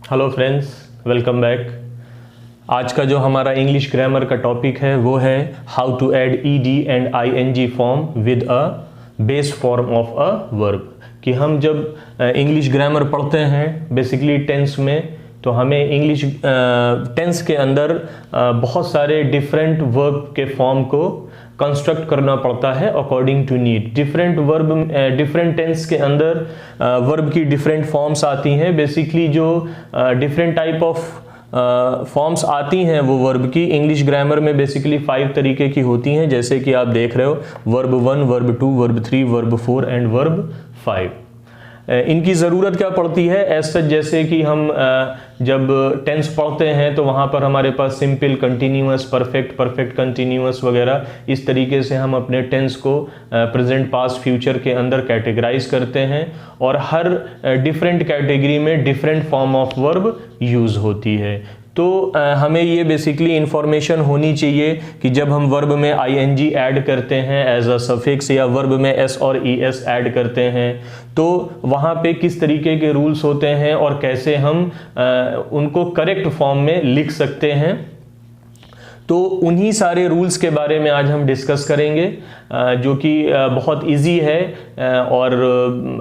Hello friends, welcome back. आज का जो हमारा इंग्लिश ग्रामर का टॉपिक है वो है how to add ED and ING form with a base form of a verb. कि हम जब इंग्लिश ग्रामर पढ़ते हैं बेसिकली टेंस में, तो हमें इंग्लिश टेंस के अंदर बहुत सारे डिफरेंट वर्ब के फॉर्म को कंस्ट्रक्ट करना पड़ता है according to need. Different verb different tense के अंदर वर्ब की डिफरेंट फॉर्म्स आती हैं। बेसिकली जो डिफरेंट टाइप ऑफ फॉर्म्स आती हैं वो वर्ब की इंग्लिश ग्रामर में बेसिकली 5 तरीके की होती हैं, जैसे कि आप देख रहे हो verb 1, verb 2, verb 3, verb 4 and verb 5। इनकी ज़रूरत क्या पड़ती है एज सच, जैसे कि हम जब टेंस पढ़ते हैं तो वहाँ पर हमारे पास simple, continuous, perfect, perfect continuous वगैरह इस तरीके से हम अपने टेंस को प्रेजेंट, पास्ट, फ्यूचर के अंदर कैटेगराइज करते हैं और हर डिफरेंट कैटेगरी में different form of verb use होती है। तो हमें ये बेसिकली इंफॉर्मेशन होनी चाहिए कि जब हम वर्ब में आईएनजी ऐड करते हैं एज अ सफिक्स या वर्ब में एस और ईएस ऐड करते हैं तो वहाँ पे किस तरीके के रूल्स होते हैं और कैसे हम उनको करेक्ट फॉर्म में लिख सकते हैं। तो उन्हीं सारे रूल्स के बारे में आज हम डिस्कस करेंगे, जो कि बहुत इजी है। और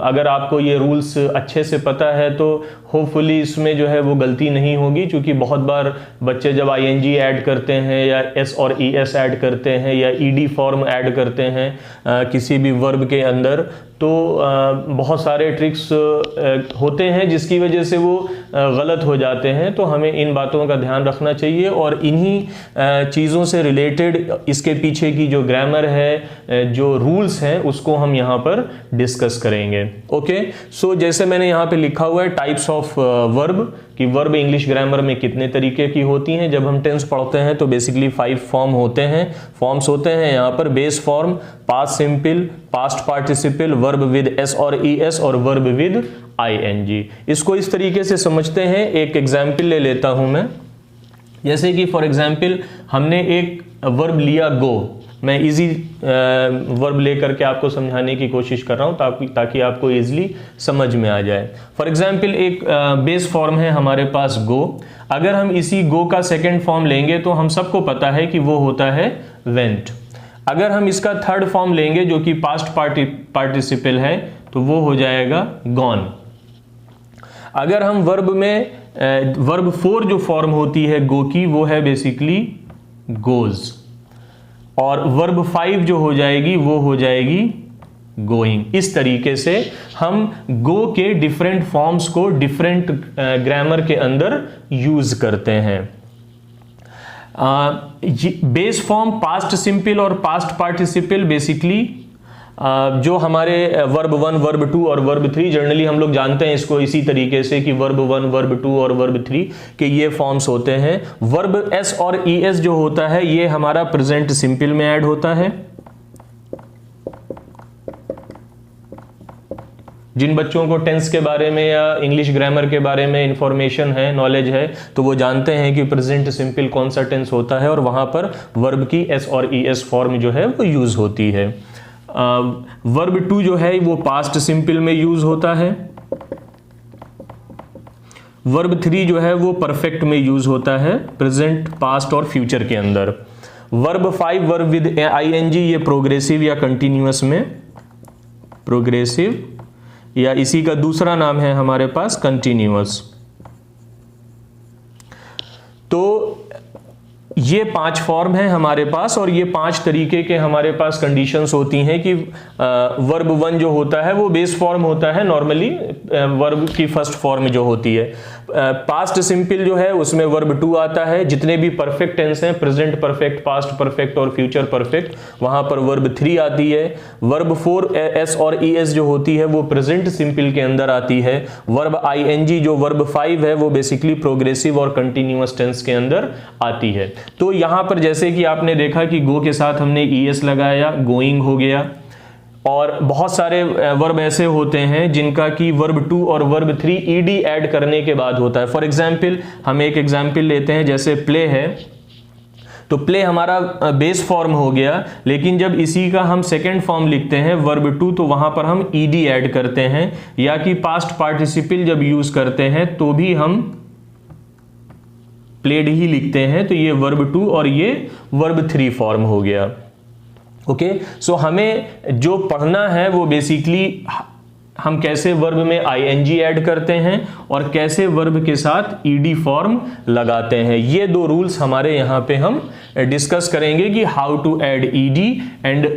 अगर आपको ये रूल्स अच्छे से पता है तो होपफुली इसमें जो है वो गलती नहीं होगी, क्योंकि बहुत बार बच्चे जब आईएनजी ऐड करते हैं या एस और ईएस ऐड करते हैं या ईडी फॉर्म ऐड करते हैं किसी भी वर्ब के अंदर, तो बहुत सारे ट्रिक्स होते हैं जिसकी वजह से वो गलत हो जाते हैं। तो हमें इन बातों का ध्यान रखना चाहिए और इन्हीं चीज़ों से रिलेटेड इसके पीछे की जो ग्रामर है, जो रूल्स हैं, उसको हम यहाँ पर डिस्कस करेंगे। ओके, सो जैसे मैंने यहाँ पे लिखा हुआ है टाइप्स ऑफ वर्ब, कि वर्ब इंग्लिश ग्रामर में कितने तरीके की होती हैं। जब हम टेंस पढ़ते हैं तो बेसिकली 5 फॉर्म्स होते हैं यहाँ पर। Base form, past simple, past participle, verb with S और ईएस और वर्ब विद आईएनजी। इसको इस तरीके से समझते हैं। एक एग्जाम्पल ले लेता हूं मैं, जैसे कि फॉर एग्जाम्पल हमने एक वर्ब लिया गो। मैं इजी वर्ब लेकर के आपको समझाने की कोशिश कर रहा हूं ताकि आपको इजीली समझ में आ जाए। फॉर एग्जाम्पल एक बेस फॉर्म है हमारे पास गो। अगर हम इसी गो का सेकेंड फॉर्म लेंगे तो हम सबको पता है कि वो होता है वेंट। अगर हम इसका थर्ड फॉर्म लेंगे जो कि पास्ट पार्टिसिपल है तो वो हो जाएगा गॉन। अगर हम वर्ब में वर्ब 4 जो फॉर्म होती है गो की वो है बेसिकली गोज, और वर्ब 5 जो हो जाएगी वो हो जाएगी गोइंग। इस तरीके से हम गो के डिफरेंट फॉर्म्स को डिफरेंट ग्रामर के अंदर यूज करते हैं। बेस फॉर्म पास्ट सिंपल और पास्ट पार्टिसिपल बेसिकली जो हमारे वर्ब 1, वर्ब 2 और वर्ब 3, जनरली हम लोग जानते हैं इसको इसी तरीके से कि वर्ब 1, वर्ब 2 और वर्ब 3 के ये फॉर्म्स होते हैं। वर्ब एस और ईएस जो होता है ये हमारा प्रेजेंट सिंपल में ऐड होता है। जिन बच्चों को टेंस के बारे में या इंग्लिश ग्रामर के बारे में इंफॉर्मेशन है, नॉलेज है, तो वो जानते हैं कि प्रेजेंट सिंपल कौन सा टेंस होता है और वहां पर वर्ब की एस और ईएस फॉर्म जो है वो यूज होती है। वर्ब 2 जो है वो पास्ट सिंपल में यूज होता है। वर्ब 3 जो है वो परफेक्ट में यूज होता है, प्रेजेंट, पास्ट और फ्यूचर के अंदर। वर्ब 5 वर्ब विद आईएनजी ये प्रोग्रेसिव या कंटिन्यूअस में, प्रोग्रेसिव या इसी का दूसरा नाम है हमारे पास कंटिन्यूअस। तो ये 5 फॉर्म है हमारे पास और ये 5 तरीके के हमारे पास कंडीशंस होती हैं कि वर्ब 1 जो होता है वो बेस फॉर्म होता है नॉर्मली, वर्ब की फर्स्ट फॉर्म जो होती है। पास्ट सिंपल जो है उसमें वर्ब 2 आता है। जितने भी परफेक्ट टेंस हैं, प्रेजेंट परफेक्ट, पास्ट परफेक्ट और फ्यूचर परफेक्ट, वहां पर वर्ब 3 आती है। वर्ब 4 एस और ईएस जो होती है वो प्रेजेंट सिंपल के अंदर आती है। वर्ब आईएनजी जो वर्ब 5 है वो बेसिकली प्रोग्रेसिव और कंटिन्यूअस टेंस के अंदर आती है। तो यहां पर जैसे कि आपने देखा कि गो के साथ हमने ईएस लगाया, गोइंग हो गया। और बहुत सारे वर्ब ऐसे होते हैं जिनका कि वर्ब 2 और वर्ब 3 ईडी ऐड करने के बाद होता है। फॉर एग्जाम्पल हम एक एग्जाम्पल लेते हैं, जैसे प्ले है, तो प्ले हमारा बेस फॉर्म हो गया, लेकिन जब इसी का हम सेकेंड फॉर्म लिखते हैं वर्ब 2 तो वहां पर हम ed ऐड करते हैं, या कि पास्ट पार्टिसिपल जब यूज करते हैं तो भी हम ed ऐड करते हैं। तो यहां पर जैसे कि आपने देखा कि गो के साथ हमने ईएस लगाया, गोइंग हो गया। और बहुत सारे वर्ब ऐसे होते हैं जिनका कि वर्ब 2 और वर्ब 3 ईडी ऐड करने के बाद होता है। फॉर एग्जाम्पल हम एक एग्जाम्पल लेते हैं, जैसे प्ले है, तो प्ले हमारा बेस फॉर्म हो गया, लेकिन जब इसी का हम सेकेंड फॉर्म लिखते हैं वर्ब 2 तो वहां पर हम ed ऐड करते हैं, या कि पास्ट पार्टिसिपल जब यूज करते हैं तो भी हम प्लेड ही लिखते हैं, तो ये वर्ब 2 और ये वर्ब 3 फॉर्म हो गया। ओके, सो हमें जो पढ़ना है वो बेसिकली हम कैसे वर्ब में ing ऐड करते हैं और कैसे वर्ब के साथ ed फॉर्म लगाते हैं। ये दो रूल्स हमारे यहाँ पे हम डिस्कस करेंगे कि how to add ed and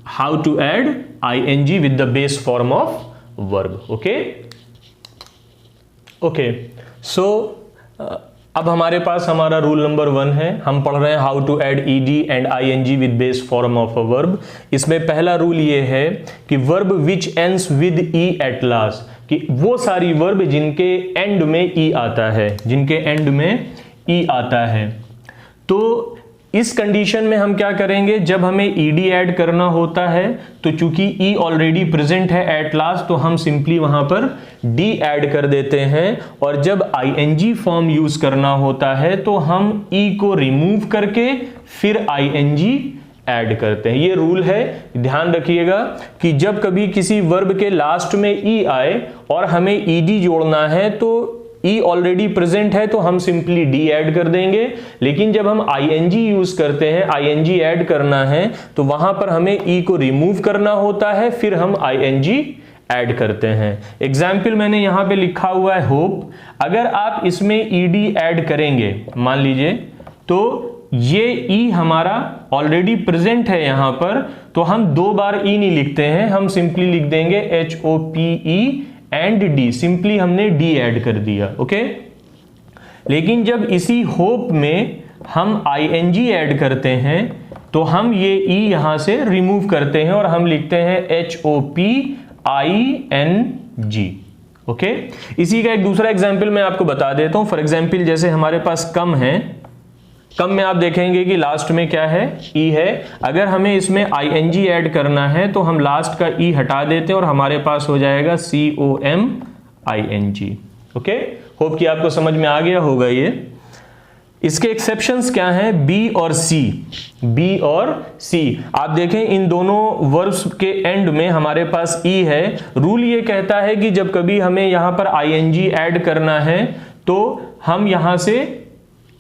how to add ing with the base form of verb. Okay okay, so अब हमारे पास हमारा रूल नंबर 1 है। हम पढ़ रहे हैं how to add ed and ing with base form of a verb. इसमें पहला रूल ये है कि verb which ends with e at last, कि वो सारी वर्ब जिनके एंड में e आता है, जिनके एंड में e आता है। तो इस कंडीशन में हम क्या करेंगे, जब हमें ed ऐड करना होता है तो चूंकि e ऑलरेडी प्रेजेंट है एट लास्ट, तो हम सिंपली वहां पर d ऐड कर देते हैं। और जब ing फॉर्म यूज करना होता है तो हम e को रिमूव करके फिर ing ऐड करते हैं। ये रूल है, ध्यान रखिएगा कि जब कभी किसी वर्ब के लास्ट में e आए और हमें ed जोड़ना है तो e ऑलरेडी प्रेजेंट है तो हम सिंपली d ऐड कर देंगे। लेकिन जब हम ing यूज करते हैं, ing ऐड करना है, तो वहां पर हमें e को रिमूव करना होता है, फिर हम ing ऐड करते हैं। एग्जाम्पल मैंने यहां पे लिखा हुआ है होप। अगर आप इसमें ed ऐड करेंगे मान लीजिए, तो ये e हमारा ऑलरेडी प्रेजेंट है यहां पर, तो हम 2 बार e नहीं लिखते हैं, हम सिंपली लिख देंगे HOPE एंड डी, सिंपली हमने डी ऐड कर दिया। ओके, लेकिन जब इसी होप में हम ing ऐड करते हैं तो हम ये e यहां से रिमूव करते हैं और हम लिखते हैं HOPING। ओके, इसी का एक दूसरा एग्जाम्पल मैं आपको बता देता हूं। फॉर एग्जाम्पल जैसे हमारे पास कम है, कम में आप देखेंगे कि लास्ट में क्या है, e है। अगर हमें इसमें ing ऐड करना है तो हम लास्ट का e हटा देते हैं और हमारे पास हो जाएगा COMING। ओके, होप कि आपको समझ में आ गया होगा ये। इसके एक्सेप्शंस क्या हैं, B और C। B और C आप देखें इन दोनों वर्ब्स के एंड में हमारे पास e है। रूल ये कहता है कि जब कभी हमें यहां पर ing ऐड करना है तो हम यहां से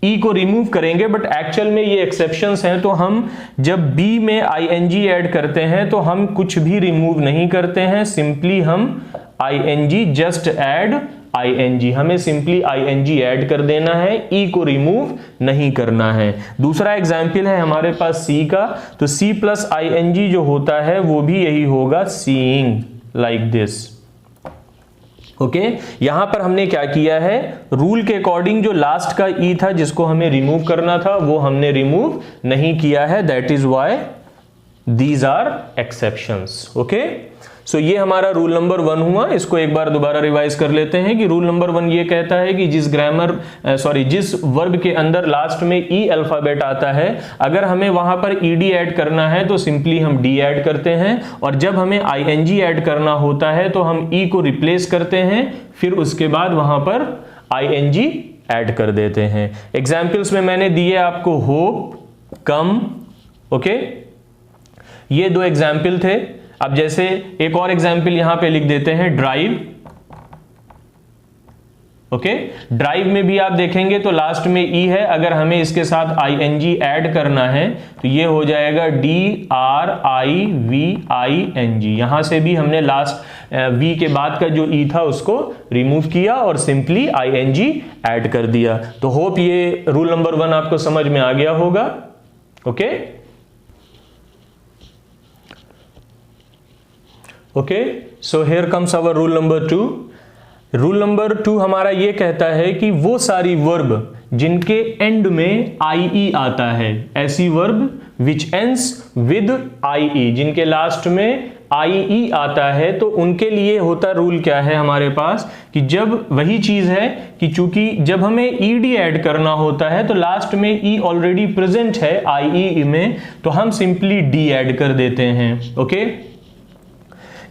e को रिमूव करेंगे, बट एक्चुअल में ये एक्सेप्शंस हैं। तो हम जब b में ing ऐड करते हैं तो हम कुछ भी रिमूव नहीं करते हैं, सिंपली हम ing जस्ट ऐड ing, हमें सिंपली ing ऐड कर देना है, e को रिमूव नहीं करना है। दूसरा एग्जाम्पल है हमारे पास c का, तो c प्लस ing जो होता है वो भी यही होगा, सीइंग, लाइक दिस। ओके, यहां पर हमने क्या किया है, रूल के अकॉर्डिंग जो लास्ट का ई था जिसको हमें रिमूव करना था वो हमने रिमूव नहीं किया है, that is why these are exceptions. Okay, so ये हमारा रूल नंबर 1 हुआ। इसको एक बार दोबारा रिवाइज कर लेते हैं कि रूल नंबर 1 ये कहता है कि जिस वर्ब के अंदर लास्ट में ई अल्फाबेट आता है, अगर हमें वहां पर ed ऐड करना है तो सिंपली हम d ऐड करते हैं, और जब हमें ing ऐड करना होता है तो हम e को रिप्लेस करते हैं, फिर उसके बाद वहां पर ing ऐड कर देते हैं। एग्जाम्पल्स में मैंने दिए आपको होप, कम। ओके, ये 2 एग्जाम्पल थे। अब जैसे एक और एग्जाम्पल यहां पे लिख देते हैं, ड्राइव। ओके, ड्राइव में भी आप देखेंगे तो लास्ट में ई है, अगर हमें इसके साथ ing ऐड करना है तो ये हो जाएगा DRIVING। यहां से भी हमने लास्ट v के बाद का जो ई था उसको रिमूव किया और सिंपली ing ऐड कर दिया। तो होप ये रूल नंबर 1 आपको समझ में आ गया होगा। Okay okay, so here comes our rule number 2। Rule number 2 हमारा ये कहता है कि वो सारी वर्ब जिनके एंड में IE आता है, ऐसी verb which ends with IE, जिनके लास्ट में IE आता है, तो उनके लिए होता रूल क्या है हमारे पास कि जब वही चीज है कि चूंकि जब हमें ED ऐड करना होता है तो लास्ट में E ऑलरेडी प्रेजेंट है IE में, तो हम सिंपली D ऐड कर देते हैं। ओके,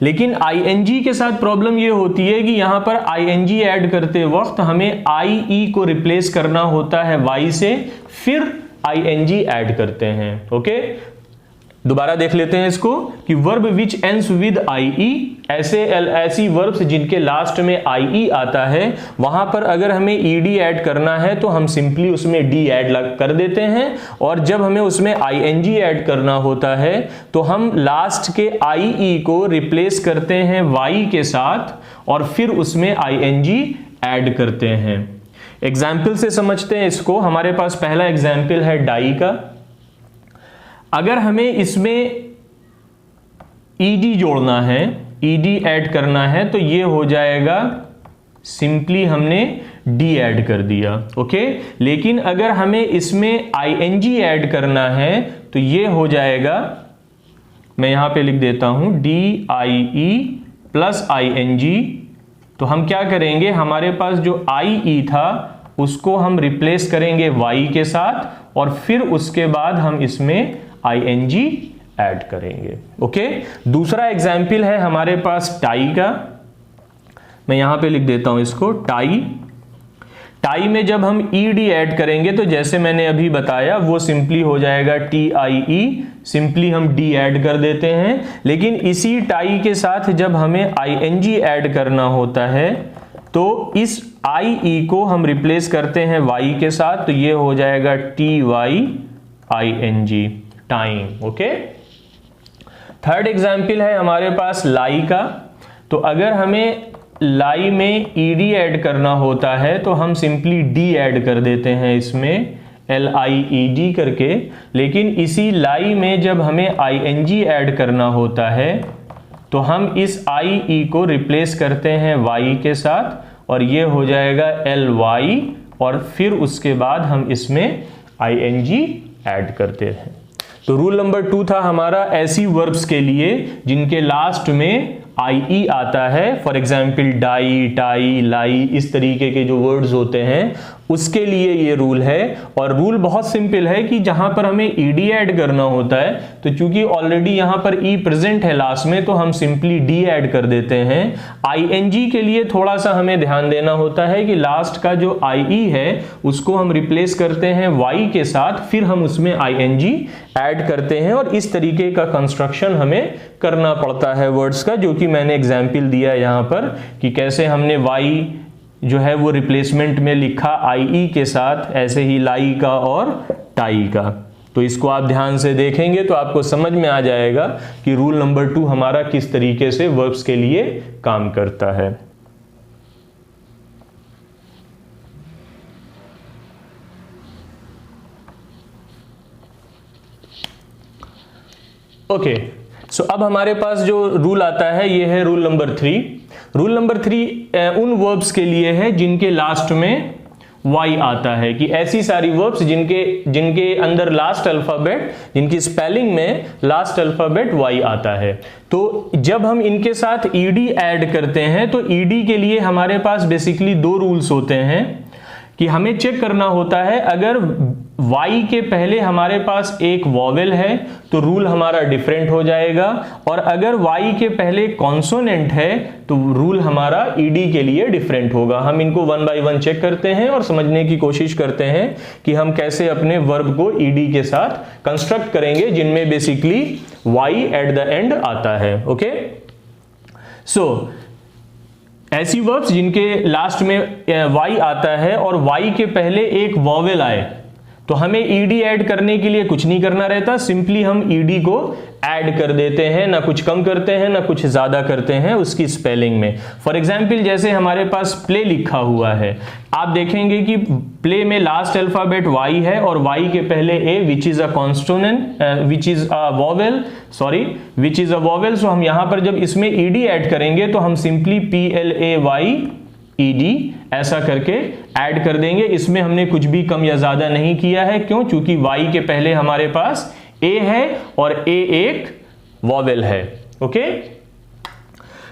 लेकिन ing के साथ प्रॉब्लम ये होती है कि यहां पर ing ऐड करते वक्त हमें IE को रिप्लेस करना होता है y से, फिर ing ऐड करते हैं। ओके, दोबारा देख लेते हैं इसको कि verb which ends with I, ऐसी वर्ब्स जिनके लास्ट में आई आता है, वहां पर अगर हमें ईडी ऐड करना है तो हम सिंपली उसमें डी ऐड कर देते हैं, और जब हमें उसमें आईएनजी ऐड करना होता है तो हम लास्ट के आई को रिप्लेस करते हैं वाई के साथ और फिर उसमें आईएनजी ऐड करते हैं। एग्जाम्पल से समझते हैं इसको। हमारे पास पहला एग्जाम्पल है डाई का। अगर हमें इसमें ईडी जोड़ना है, ईडी ऐड करना है, तो ये हो जाएगा, सिंपली हमने डी ऐड कर दिया, ओके। लेकिन अगर हमें इसमें आईएनजी ऐड करना है तो ये हो जाएगा, मैं यहां पे लिख देता हूं, D I E plus ING. तो हम क्या करेंगे, हमारे पास जो आई ई था उसको हम रिप्लेस करेंगे वाई के साथ और फिर उसके बाद हम इसमें आईएनजी ऐड करेंगे, ओके। दूसरा एग्जाम्पल है हमारे पास टाई का। मैं यहां पे लिख देता हूं इसको, टाई। टाई में जब हम ईडी ऐड करेंगे तो जैसे मैंने अभी बताया वो सिंपली हो जाएगा टी आई ई, सिंपली हम डी ऐड कर देते हैं। लेकिन इसी टाई के साथ जब हमें आईएनजी ऐड करना होता है तो इस आई ई को हम रिप्लेस करते हैं वाई के साथ, तो ये हो जाएगा T Y I N G, time, okay. Third example है हमारे पास लाई का। तो अगर हमें लाई में ईडी ऐड करना होता है तो हम सिंपली डी ऐड कर देते हैं इसमें, LIED करके। लेकिन इसी लाई में जब हमें ING ऐड करना होता है तो हम इस IE को रिप्लेस करते हैं Y के साथ और ये हो जाएगा LY, और फिर उसके बाद हम इसमें ING ऐड करते हैं। तो रूल नंबर 2 था हमारा ऐसी वर्ब्स के लिए जिनके लास्ट में IE आता है, फॉर एग्जाम्पल डाई, टाई, लाई, इस तरीके के जो वर्ड्स होते हैं उसके लिए ये रूल है। और रूल बहुत सिंपल है कि जहां पर हमें ईडी ऐड करना होता है तो चूंकि ऑलरेडी यहां पर ई प्रेजेंट है लास्ट में तो हम सिंपली डी ऐड कर देते हैं। ING के लिए थोड़ा सा हमें ध्यान देना होता है कि लास्ट का जो IE है उसको हम रिप्लेस करते हैं Y के साथ, फिर हम उसमें ING ऐड करते हैं और इस तरीके का कंस्ट्रक्शन हमें करना पड़ता है वर्ड्स का, जो कि मैंने एग्जाम्पल दिया यहां पर कि कैसे हमने Y जो है वो रिप्लेसमेंट में लिखा IE के साथ, ऐसे ही लाई का और टाई का। तो इसको आप ध्यान से देखेंगे तो आपको समझ में आ जाएगा कि रूल नंबर 2 हमारा किस तरीके से वर्ब्स के लिए काम करता है। ओके, सो अब हमारे पास जो रूल आता है ये है रूल नंबर 3। रूल नंबर 3 उन वर्ब्स के लिए है जिनके लास्ट में Y आता है, कि ऐसी सारी वर्ब्स जिनके अंदर लास्ट अल्फाबेट, जिनकी स्पेलिंग में लास्ट अल्फाबेट Y आता है। तो जब हम इनके साथ ED ऐड करते हैं तो ED के लिए हमारे पास बेसिकली 2 रूल्स होते हैं कि हमें चेक करना होता है अगर Y के पहले हमारे पास एक वॉवेल है तो रूल हमारा डिफरेंट हो जाएगा, और अगर Y के पहले कॉन्सोनेंट है तो रूल हमारा ED के लिए डिफरेंट होगा। हम इनको 1 बाय 1 चेक करते हैं और समझने की कोशिश करते हैं कि हम कैसे अपने वर्ब को ED के साथ कंस्ट्रक्ट करेंगे जिनमें basically Y at the end आता है, ओके। सो ऐसी वर्ब्स जिनके लास्ट में Y आता है और Y के पहले एक वॉवेल आए तो हमें ED ऐड करने के लिए कुछ नहीं करना रहता, सिंपली हम ED को ऐड कर देते हैं, ना कुछ कम करते हैं ना कुछ ज्यादा करते हैं उसकी स्पेलिंग में। फॉर एग्जाम्पल जैसे हमारे पास प्ले लिखा हुआ है, आप देखेंगे कि प्ले में लास्ट अल्फाबेट Y है और Y के पहले A which is a consonant, which is a vowel, sorry which is a vowel. So हम यहां पर जब इसमें ED ऐड करेंगे तो हम सिंपली PLAYED ऐसा करके ऐड कर देंगे। इसमें हमने कुछ भी कम या ज्यादा नहीं किया है, क्यों? क्योंकि Y के पहले हमारे पास A है और A एक वॉवेल है, ओके।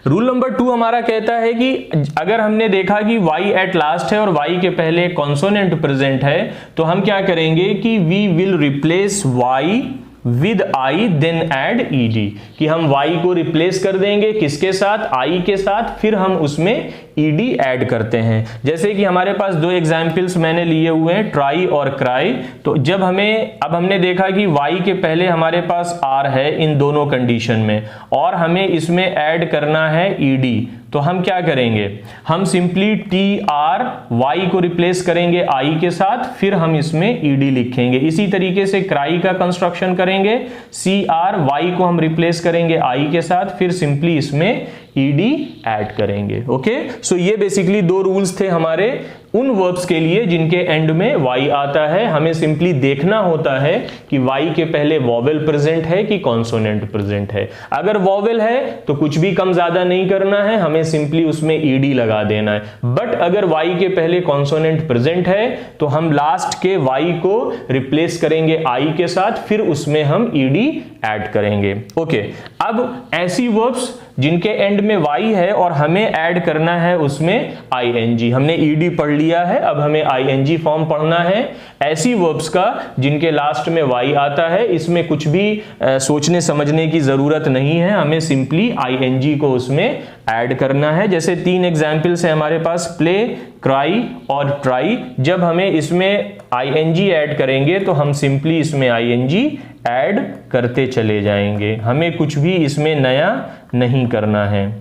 रूल नंबर 2 हमारा कहता है कि अगर हमने देखा कि Y एट लास्ट है और Y के पहले कॉन्सोनेंट प्रेजेंट है तो हम क्या करेंगे कि we will replace Y with I then add ED, कि हम Y को रिप्लेस कर देंगे किसके साथ? I के साथ, फिर हम उसमें ईडी ऐड करते हैं। जैसे कि हमारे पास दो एग्जाम्पल्स मैंने लिए हुए हैं, ट्राई और क्राई। तो जब अब हमने देखा कि वाई के पहले हमारे पास आर है इन दोनों कंडीशन में, और हमें इसमें ऐड करना है ईडी, तो हम क्या करेंगे, हम सिंपली टी आर वाई को रिप्लेस करेंगे आई के साथ, फिर हम इसमें ईडी लिखेंगे। इसी तरीके से क्राई का कंस्ट्रक्शन करेंगे, सी आर वाई को हम रिप्लेस करेंगे आई के साथ, फिर सिंपली इसमें ईडी ऐड करेंगे। ओके, सो ये बेसिकली दो रूल्स थे हमारे उन वर्ब्स के लिए जिनके एंड में वाई आता है। हमें सिंपली देखना होता है कि वाई के पहले वॉवेल प्रेजेंट है कि कॉन्सोनेंट प्रेजेंट है। अगर वॉवेल है तो कुछ भी कम ज्यादा नहीं करना है, हमें सिंपली उसमें ईडी लगा देना है। बट अगर वाई के पहले कॉन्सोनेंट प्रेजेंट है तो हम लास्ट के वाई को रिप्लेस करेंगे आई के साथ, फिर उसमें हम ईडी ऐड करेंगे। ओके, अब ऐसी वर्ब्स जिनके एंड में वाई है और हमें ऐड करना है उसमें आईएनजी, हमने ईडी पढ़ लिया है, अब हमें आईएनजी फॉर्म पढ़ना है। ऐसी वर्ब्स का जिनके लास्ट में वाई आता है, इसमें कुछ भी सोचने समझने की जरूरत नहीं है, हमें सिंपली आईएनजी को उसमें ऐड करना है। जैसे तीन एग्जाम्पल्स है हमारे पास, प्ले, क्राई और ट्राई। जब हमें इसमें आईएनजी ऐड करेंगे तो हम सिंपली इसमें आईएनजी ऐड करते चले जाएंगे, हमें कुछ भी इसमें नया नहीं करना है।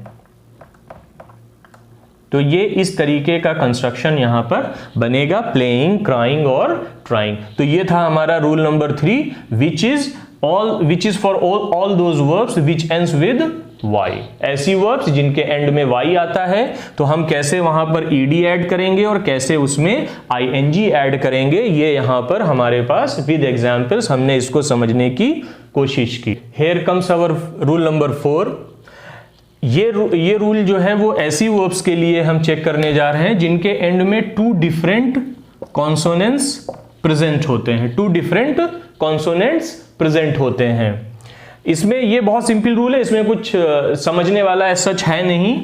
तो ये इस तरीके का कंस्ट्रक्शन यहां पर बनेगा, प्लेइंग, क्राइंग और ट्राइंग। तो ये था हमारा rule number 3, which is for all those verbs which ends with Y. ऐसी वर्ब्स जिनके एंड में वाई आता है तो हम कैसे वहां पर ईडी ऐड करेंगे और कैसे उसमें आईएनजी ऐड करेंगे, ये यहां पर हमारे पास विद एग्जांपल्स हमने इसको समझने की कोशिश की। Here comes our rule number 4। ये रूल जो है वो ऐसी वर्ब्स के लिए हम चेक करने जा रहे हैं जिनके एंड में टू डिफरेंट कॉन्सोनेंट्स प्रेजेंट होते हैं, टू डिफरेंट कॉन्सोनेंट्स प्रेजेंट होते हैं। इसमें ये बहुत सिंपल रूल है, इसमें कुछ समझने वाला सच है नहीं।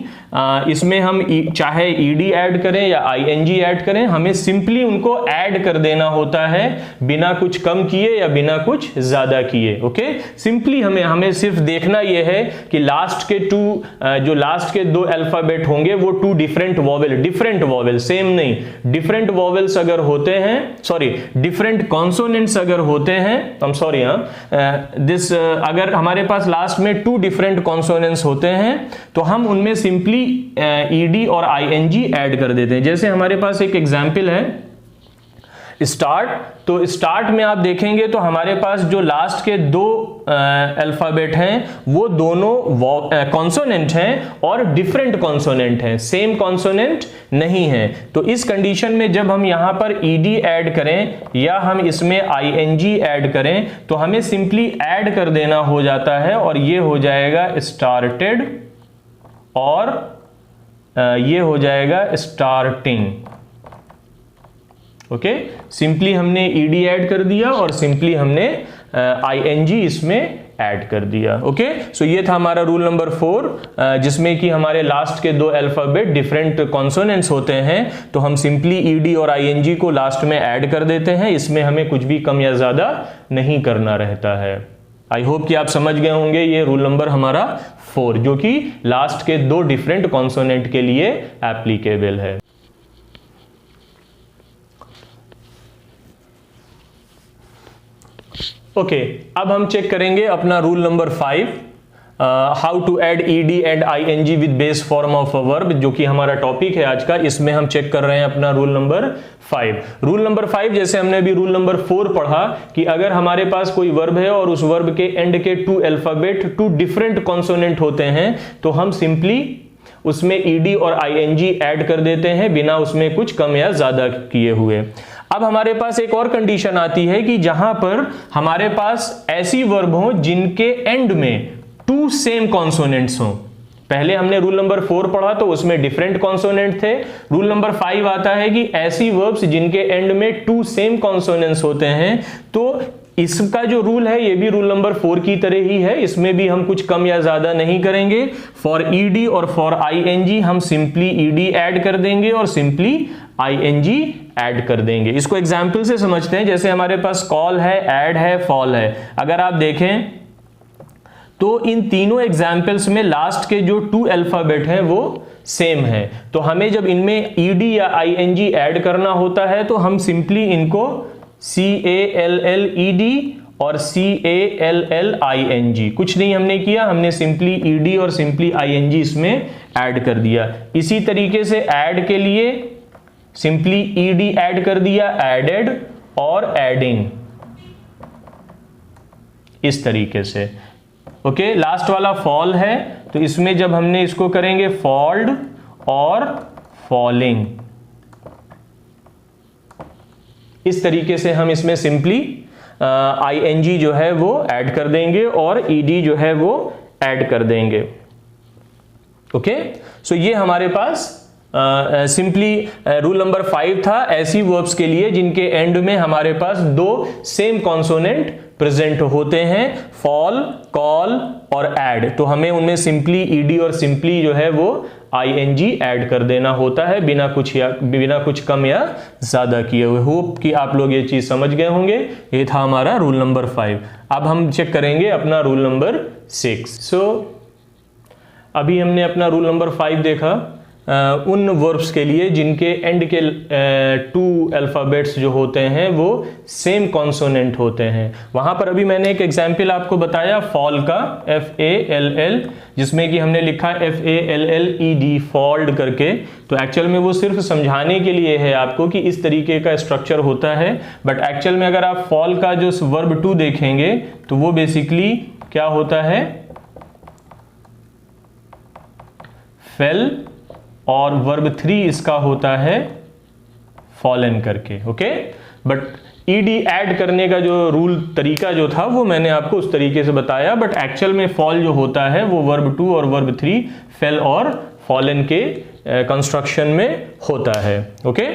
इसमें हम चाहे ईडी ऐड करें या आईएनजी ऐड करें, हमें सिंपली उनको ऐड कर देना होता है बिना कुछ कम किए या बिना कुछ ज्यादा किए। ओके, सिंपली हमें सिर्फ देखना यह है कि जो लास्ट के दो अल्फाबेट होंगे वो टू डिफरेंट वॉवेल, सेम नहीं, डिफरेंट वॉवेल्स अगर होते हैं, सॉरी डिफरेंट कॉन्सोनेंट्स अगर होते हैं, अगर हमारे पास लास्ट में टू डिफरेंट कॉन्सोनेंट्स होते हैं तो हम उनमें सिंपली ईडी और आईएनजी ऐड कर देते हैं। जैसे हमारे पास एक एग्जाम्पल है स्टार्ट, तो स्टार्ट में आप देखेंगे तो हमारे पास जो लास्ट के दो अल्फाबेट हैं वो दोनों कॉन्सोनेंट हैं और डिफरेंट कॉन्सोनेंट हैं, सेम कॉन्सोनेंट नहीं है। तो इस कंडीशन में जब हम यहां पर ईडी ऐड करें या हम इसमें आईएनजी ऐड करें तो हमें सिंपली ऐड कर देना हो जाता है और ये हो जाएगा स्टार्टेड और ये हो जाएगा स्टार्टिंग। ओके, सिंपली हमने ईडी ऐड कर दिया और सिंपली हमने आईएनजी इसमें ऐड कर दिया। ओके, सो ये था हमारा रूल नंबर 4, जिसमें कि हमारे लास्ट के दो अल्फाबेट डिफरेंट कॉन्सोनेंट्स होते हैं तो हम सिंपली ईडी और आईएनजी को लास्ट में ऐड कर देते हैं, इसमें हमें कुछ भी कम या ज्यादा नहीं करना रहता है। आई होप कि आप समझ गए होंगे ये रूल नंबर हमारा 4, जो कि लास्ट के दो डिफरेंट कॉन्सोनेंट के लिए एप्लीकेबल है। ओके, अब हम चेक करेंगे अपना rule number 5, how to add ED and ING with base form of a verb, जो कि हमारा टॉपिक है आज का। इसमें हम चेक कर रहे हैं अपना रूल नंबर 5। रूल नंबर 5 जैसे हमने अभी रूल नंबर 4 पढ़ा कि अगर हमारे पास कोई वर्ब है और उस वर्ब के एंड के two alphabet two different consonant होते हैं तो हम सिंपली उसमें ईडी और आईएनजी ऐड कर देते हैं बिना उसमें कुछ कम या ज्यादा किए हुए। अब हमारे पास एक और कंडीशन आती है कि जहां पर हमारे पास ऐसी वर्ब हो जिनके एंड में टू सेम कॉन्सोनेंट्स हो। पहले हमने रूल नंबर 4 पढ़ा तो उसमें डिफरेंट कॉन्सोनेंट थे। रूल नंबर 5 आता है कि ऐसी वर्ब्स जिनके एंड में टू सेम कॉन्सोनेंट्स होते हैं। तो इसका जो रूल है ये भी रूल नंबर 4 की तरह ही है, इसमें भी हम कुछ कम या ज्यादा नहीं करेंगे। फॉर ईडी और फॉर आईएनजी हम सिंपली ईडी ऐड कर देंगे और सिंपली आईएनजी ऐड कर देंगे। इसको एग्जाम्पल से समझते हैं। जैसे हमारे पास कॉल है, ऐड है, फॉल है। अगर आप देखें तो इन तीनों एग्जाम्पल्स में लास्ट के जो 2 अल्फाबेट हैं वो सेम है। तो हमें जब इनमें ईडी या आईएनजी ऐड करना होता है तो हम सिंपली इनको CALLED और CALLING, कुछ नहीं हमने किया, हमने सिंपली ईडी और सिंपली आईएनजी इसमें ऐड कर दिया। इसी तरीके से ऐड के लिए सिंपली ईडी ऐड कर दिया, एडेड और एडिंग, इस तरीके से। ओके, लास्ट वाला फॉल है तो इसमें जब हमने इसको करेंगे फॉल्ड और फॉलिंग, इस तरीके से हम इसमें सिंपली आईएनजी जो है वो ऐड कर देंगे और ईडी जो है वो ऐड कर देंगे। ओके, सो ये हमारे पास सिंपली रूल नंबर 5 था ऐसी वर्ब्स के लिए जिनके एंड में हमारे पास 2 सेम कॉन्सोनेंट प्रेजेंट होते हैं, फॉल, कॉल और ऐड। तो हमें उनमें सिंपली ईडी और सिंपली जो है वो आईएनजी ऐड कर देना होता है, बिना कुछ कम या ज्यादा किए हुए। होप कि आप लोग ये चीज समझ गए होंगे। ये था हमारा रूल नंबर 5। अब हम चेक करेंगे अपना रूल नंबर 6। सो अभी हमने अपना रूल नंबर 5 देखा उन वर्ब्स के लिए जिनके एंड के 2 अल्फाबेट्स जो होते हैं वो सेम कॉन्सोनेंट होते हैं। वहां पर अभी मैंने एक एग्जाम्पल आपको बताया फॉल का, FALL, जिसमें कि हमने लिखा FALLED, फॉल्ड करके। तो एक्चुअल में वो सिर्फ समझाने के लिए है आपको कि इस तरीके का स्ट्रक्चर होता है, बट एक्चुअल में अगर आप फॉल का जो वर्ब 2 देखेंगे तो वो बेसिकली क्या होता है, फेल, और वर्ब 3 इसका होता है फॉलन करके। ओके, बट ईडी ऐड करने का जो रूल तरीका जो था वो मैंने आपको उस तरीके से बताया, बट एक्चुअल में फॉल जो होता है वो वर्ब 2 और वर्ब 3 फेल और फॉलन के कंस्ट्रक्शन में होता है। ओके,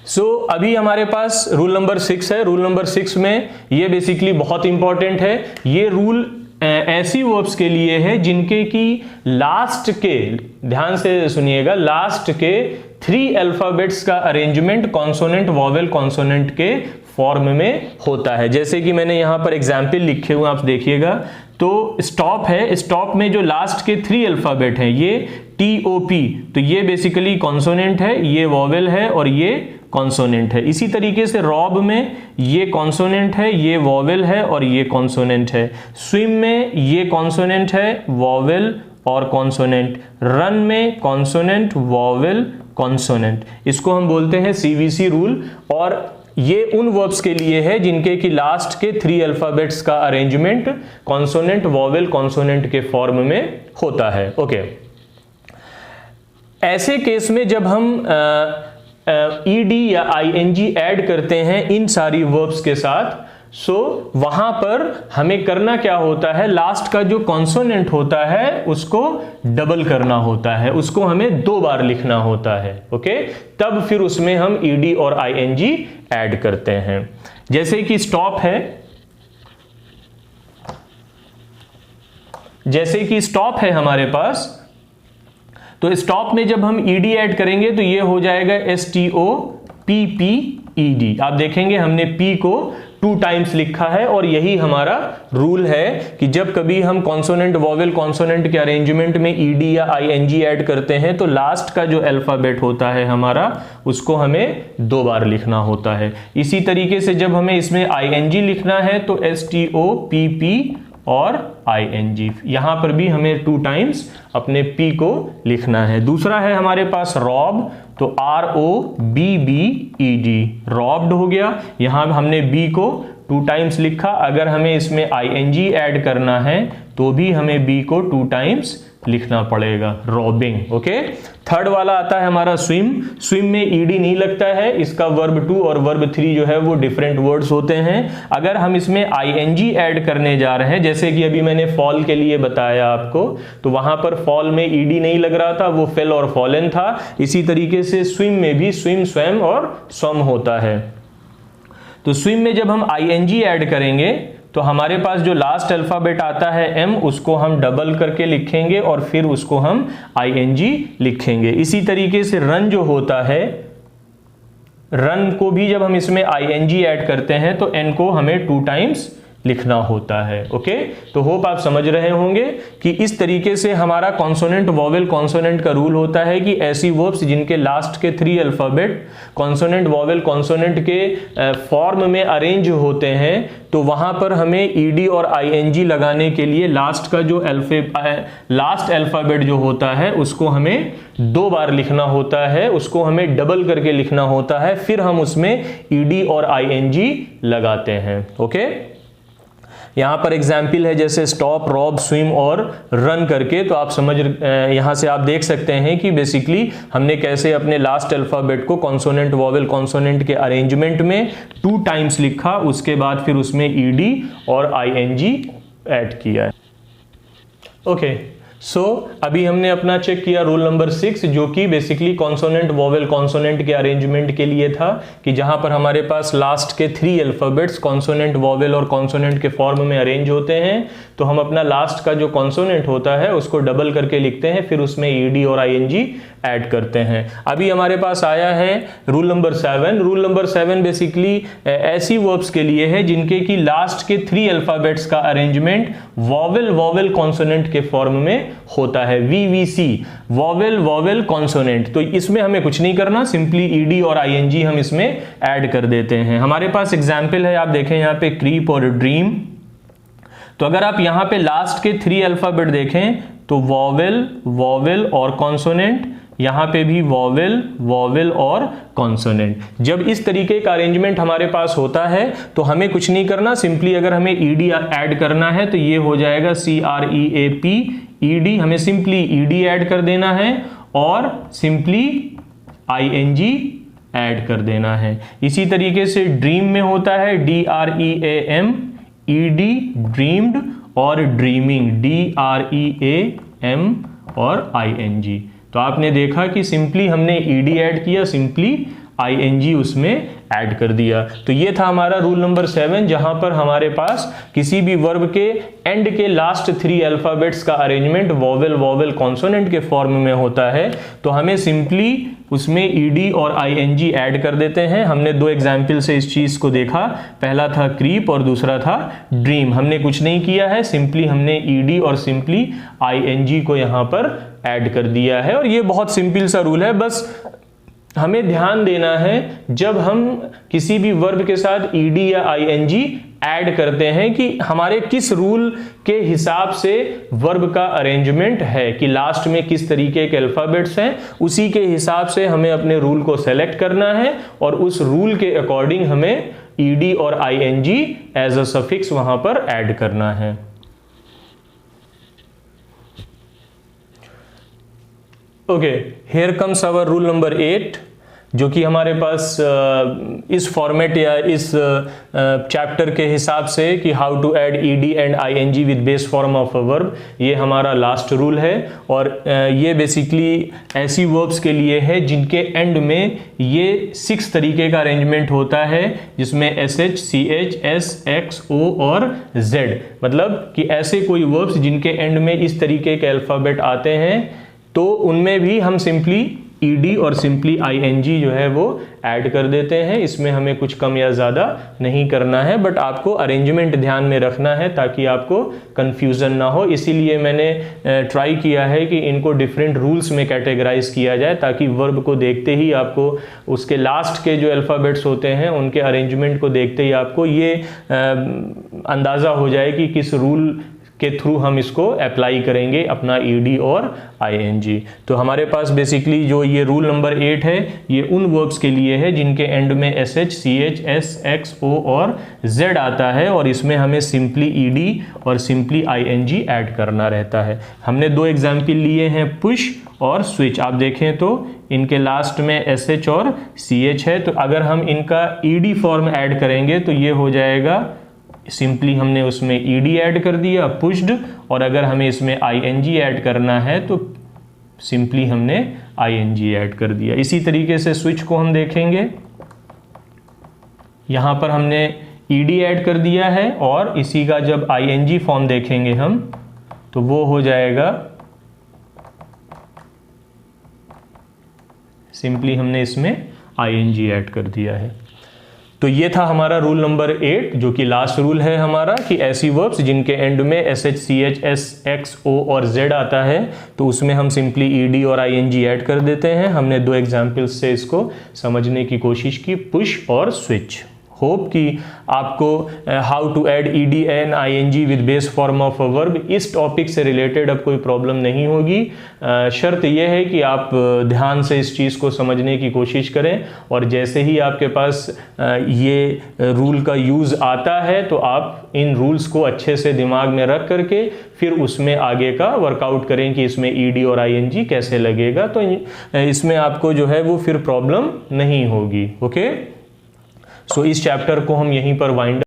सो अभी हमारे पास रूल नंबर 6 है। रूल नंबर 6 में ये बेसिकली बहुत इंपॉर्टेंट है। ये रूल ऐसी वर्ब्स के लिए है जिनके की लास्ट के, ध्यान से सुनिएगा, लास्ट के 3 अल्फाबेट्स का अरेंजमेंट कॉन्सोनेंट, वॉवेल, कॉन्सोनेंट के फॉर्म में होता है। जैसे कि मैंने यहां पर एग्जाम्पल लिखे हुए आप देखिएगा, तो स्टॉप है, स्टॉप में जो लास्ट के 3 अल्फाबेट हैं ये TOP, तो ये बेसिकली कॉन्सोनेंट है, ये वॉवेल है और ये कॉन्सोनेंट है। इसी तरीके से रॉब में ये कॉन्सोनेंट है, ये वॉवेल है और ये कॉन्सोनेंट है। स्विम में ये कॉन्सोनेंट है, वॉवेल और कॉन्सोनेंट। रन में कॉन्सोनेंट, वॉवेल, कॉन्सोनेंट। इसको हम बोलते हैं CVC रूल, और ये उन वर्ब्स के लिए है जिनके कि लास्ट के 3 अल्फाबेट्स का अरेंजमेंट कॉन्सोनेंट, वॉवेल, कॉन्सोनेंट के फॉर्म में होता है। ओके, ऐसे केस में जब हम ईडी या आईएनजी ऐड करते हैं इन सारी वर्ब्स के साथ, सो वहां पर हमें करना क्या होता है, लास्ट का जो कॉन्सोनेंट होता है उसको डबल करना होता है, उसको हमें 2 बार लिखना होता है। ओके, तब फिर उसमें हम ईडी और आईएनजी ऐड करते हैं। जैसे कि स्टॉप है, जैसे कि स्टॉप है हमारे पास, तो स्टॉप में जब हम ईडी ऐड करेंगे तो ये हो जाएगा STOPPED। आप देखेंगे हमने P को 2 टाइम्स लिखा है, और यही हमारा रूल है कि जब कभी हम कॉन्सोनेंट, वॉवेल, कॉन्सोनेंट के अरेंजमेंट में ईडी या आईएनजी ऐड करते हैं तो लास्ट का जो अल्फाबेट होता है हमारा उसको हमें 2 बार लिखना होता है। इसी तरीके से जब हमें इसमें आईएनजी लिखना है तो STOPP और ING, यहां पर भी हमें 2 टाइम्स अपने P को लिखना है। दूसरा है हमारे पास रॉब, तो ROBBED, रॉब्ड हो गया। यहां हमने B को 2 टाइम्स लिखा, अगर हमें इसमें ING ऐड करना है तो भी हमें B को 2 टाइम्स लिखना पड़ेगा, रॉबिंग। ओके, थर्ड वाला आता है हमारा स्विम। स्विम में ईडी नहीं लगता है, इसका वर्ब 2 और वर्ब 3 जो है वो डिफरेंट वर्ड्स होते हैं। अगर हम इसमें आईएनजी ऐड करने जा रहे हैं, जैसे कि अभी मैंने फॉल के लिए बताया आपको, तो वहां पर फॉल में ईडी नहीं लग रहा था, वो फेल और फॉलन था। इसी तरीके से स्विम में भी स्विम, स्वयं और स्वम होता है। तो स्विम में जब हम आईएनजी ऐड करेंगे तो हमारे पास जो लास्ट अल्फाबेट आता है M, उसको हम डबल करके लिखेंगे और फिर उसको हम ING लिखेंगे। इसी तरीके से रन जो होता है, रन को भी जब हम इसमें ING ऐड करते हैं तो N को हमें 2 टाइम्स लिखना होता है। ओके, तो होप आप समझ रहे होंगे कि इस तरीके से हमारा कॉन्सोनेंट वॉवेल कॉन्सोनेंट का रूल होता है कि ऐसी वर्ब्स जिनके लास्ट के 3 अल्फाबेट कॉन्सोनेंट वॉवेल कॉन्सोनेंट के फॉर्म में अरेंज होते हैं, तो वहां पर हमें ईडी और आईएनजी लगाने के लिए लास्ट का जो लास्ट अल्फाबेट जो होता है उसको हमें 2 बार लिखना होता है, उसको हमें डबल करके लिखना होता है, फिर हम उसमें ईडी और आईएनजी लगाते हैं। ओके, यहां पर एग्जाम्पल है जैसे स्टॉप, रॉब, स्विम और रन करके, तो आप यहां से आप देख सकते हैं कि बेसिकली हमने कैसे अपने लास्ट अल्फाबेट को कॉन्सोनेंट वॉवेल कॉन्सोनेंट के अरेंजमेंट में 2 टाइम्स लिखा, उसके बाद फिर उसमें ईडी और आईएनजी ऐड किया है। ओके, सो अभी हमने अपना चेक किया रूल नंबर 6, जो कि बेसिकली कॉन्सोनेंट वॉवेल कॉन्सोनेंट के अरेंजमेंट के लिए था, कि जहां पर हमारे पास लास्ट के 3 अल्फाबेट्स कॉन्सोनेंट वॉवेल और कॉन्सोनेंट के फॉर्म में अरेंज होते हैं, तो हम अपना लास्ट का जो कॉन्सोनेंट होता है उसको डबल करके लिखते हैं, फिर उसमें ईडी और आईएनजी ऐड करते हैं। अभी हमारे पास आया है rule number 7। Rule number 7 basically ऐसी वर्ब्स के लिए है जिनके की लास्ट के 3 अल्फाबेट्स का अरेंजमेंट वॉवेल वॉवेल कॉन्सोनेंट के फॉर्म में होता है, VVC, वॉवेल वॉवेल कॉन्सोनेंट। तो इसमें हमें कुछ नहीं करना, सिंपली ईडी और आईएनजी हम इसमें ऐड कर देते हैं। हमारे पास एग्जाम्पल है, आप देखें यहाँ पे क्रीप और ड्रीम। तो अगर आप यहां पे लास्ट के 3 अल्फाबेट देखें तो वॉवेल वॉवेल और कॉन्सोनेंट, यहां पे भी वॉवेल वॉवेल और कॉन्सोनेंट। जब इस तरीके का अरेंजमेंट हमारे पास होता है तो हमें कुछ नहीं करना, सिंपली अगर हमें ईडी ऐड करना है तो ये हो जाएगा CREAP, ईडी, हमें सिंपली ईडी ऐड कर देना है और सिंपली आईएनजी ऐड कर देना है। इसी तरीके से ड्रीम में होता है DREAM, ईडी, ड्रीम्ड, और ड्रीमिंग DREAM और आईएनजी। तो आपने देखा कि सिंपली हमने ईडी ऐड किया, सिंपली आईएनजी उसमें ऐड कर दिया। तो ये था हमारा रूल नंबर 7, जहां पर हमारे पास किसी भी वर्ब के एंड के लास्ट 3 अल्फाबेट्स का अरेंजमेंट वॉवेल वॉवेल कॉन्सोनेंट के फॉर्म में होता है, तो हमें सिंपली उसमें ईडी और आईएनजी ऐड कर देते हैं। हमने 2 एग्जाम्पल से इस चीज को देखा, पहला था क्रीप और दूसरा था ड्रीम। हमने कुछ नहीं किया है, सिंपली हमने ईडी और सिंपली आईएनजी को यहां पर ऐड कर दिया है। और ये बहुत सिंपल सा रूल है, बस हमें ध्यान देना है जब हम किसी भी वर्ब के साथ ईडी या आईएनजी ऐड करते हैं कि हमारे किस रूल के हिसाब से वर्ब का अरेंजमेंट है, कि लास्ट में किस तरीके के अल्फाबेट्स हैं, उसी के हिसाब से हमें अपने रूल को सेलेक्ट करना है और उस रूल के अकॉर्डिंग हमें ईडी और आईएनजी एज अ सफिक्स वहां पर ऐड करना है। Okay, here comes our rule number 8, जो कि हमारे पास इस फॉर्मेट या इस चैप्टर के हिसाब से कि how to add ED and ING with base form of a verb, ये हमारा लास्ट रूल है। और ये बेसिकली ऐसी वर्ब्स के लिए है जिनके एंड में ये 6 तरीके का अरेंजमेंट होता है, जिसमें SH, CH, S, X, O और Z, मतलब कि ऐसे कोई वर्ब्स जिनके एंड में इस तरीके के अल्फाबेट आते हैं, तो उनमें भी हम सिंपली ईडी और सिंपली आईएनजी जो है वो ऐड कर देते हैं। इसमें हमें कुछ कम या ज़्यादा नहीं करना है, बट आपको अरेंजमेंट ध्यान में रखना है ताकि आपको कंफ्यूजन ना हो। इसीलिए मैंने ट्राई किया है कि इनको डिफरेंट रूल्स में कैटेगराइज किया जाए, ताकि वर्ब को देखते ही आपको उसके लास्ट के जो अल्फ़ाबेट्स होते हैं उनके अरेंजमेंट को देखते ही आपको ये अंदाज़ा हो जाए कि किस रूल के थ्रू हम इसको अप्लाई करेंगे अपना ईडी और आईएनजी। तो हमारे पास बेसिकली जो ये रूल नंबर 8 है, ये उन वर्ब्स के लिए है जिनके एंड में SH, CH, S, X, O और Z आता है, और इसमें हमें सिंपली ईडी और सिंपली आईएनजी ऐड करना रहता है। हमने 2 एग्जाम्पल लिए हैं, पुश और स्विच। आप देखें तो इनके लास्ट में SH और CH है, तो अगर हम इनका ईडी फॉर्म ऐड करेंगे तो ये हो जाएगा, सिंपली हमने उसमें ईडी ऐड कर दिया पुश्ड, और अगर हमें इसमें आईएनजी ऐड करना है तो सिंपली हमने आईएनजी ऐड कर दिया। इसी तरीके से स्विच को हम देखेंगे, यहां पर हमने ईडी ऐड कर दिया है, और इसी का जब आईएनजी फॉर्म देखेंगे हम तो वो हो जाएगा, सिंपली हमने इसमें आईएनजी ऐड कर दिया है। तो ये था हमारा रूल नंबर 8, जो कि लास्ट रूल है हमारा, कि ऐसी वर्ब्स जिनके एंड में SH, CH, S, X, O और Z आता है तो उसमें हम सिंपली ED और ING ऐड कर देते हैं। हमने 2 एग्जाम्पल्स से इसको समझने की कोशिश की, पुश और स्विच। होप कि आपको how to add ED and ING with base form of a verb इस टॉपिक से रिलेटेड अब कोई प्रॉब्लम नहीं होगी। शर्त यह है कि आप ध्यान से इस चीज़ को समझने की कोशिश करें, और जैसे ही आपके पास ये रूल का यूज़ आता है तो आप इन रूल्स को अच्छे से दिमाग में रख करके फिर उसमें आगे का वर्कआउट करें कि इसमें ED और ING कैसे लगेगा, तो इसमें आपको जो है वो फिर प्रॉब्लम नहीं होगी। ओके, सो इस चैप्टर को हम यहीं पर वाइंड